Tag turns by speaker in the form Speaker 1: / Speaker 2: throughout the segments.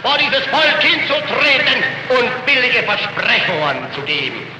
Speaker 1: vor dieses Volk hinzutreten und billige Versprechungen zu geben.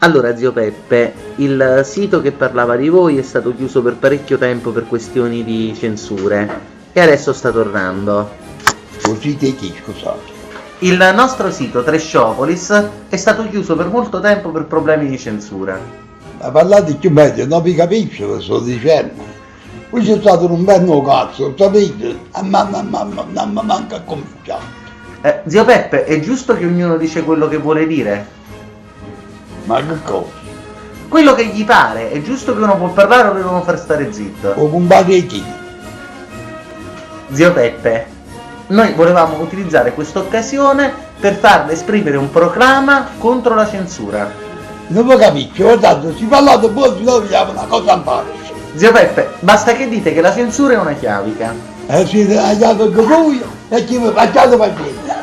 Speaker 2: Allora, zio Peppe, il sito che parlava di voi è stato chiuso per parecchio tempo per questioni di censure e adesso sta tornando.
Speaker 3: Così di chi, scusate?
Speaker 2: Il nostro sito Trashopolis è stato chiuso per molto tempo per problemi di censura.
Speaker 3: Ma parlate più meglio, non vi capisco cosa sto dicendo. Qui c'è stato un bel cazzo, sapete? Non mi manca a confusione.
Speaker 2: Zio Peppe, è giusto che ognuno dice quello che vuole dire?
Speaker 3: Ma che cosa?
Speaker 2: Quello che gli pare, è giusto che uno può parlare o devono far stare zitto?
Speaker 3: O combattere chi?
Speaker 2: Zio Peppe, noi volevamo utilizzare questa occasione per farle esprimere un proclama contro la censura.
Speaker 3: Non lo capisco, guardate, si parla di voi, si vediamo una cosa a fare.
Speaker 2: Zio Peppe, basta che dite che la censura è una chiavica.
Speaker 3: Siete tagliato anche voi e chi mi facciate pazienza.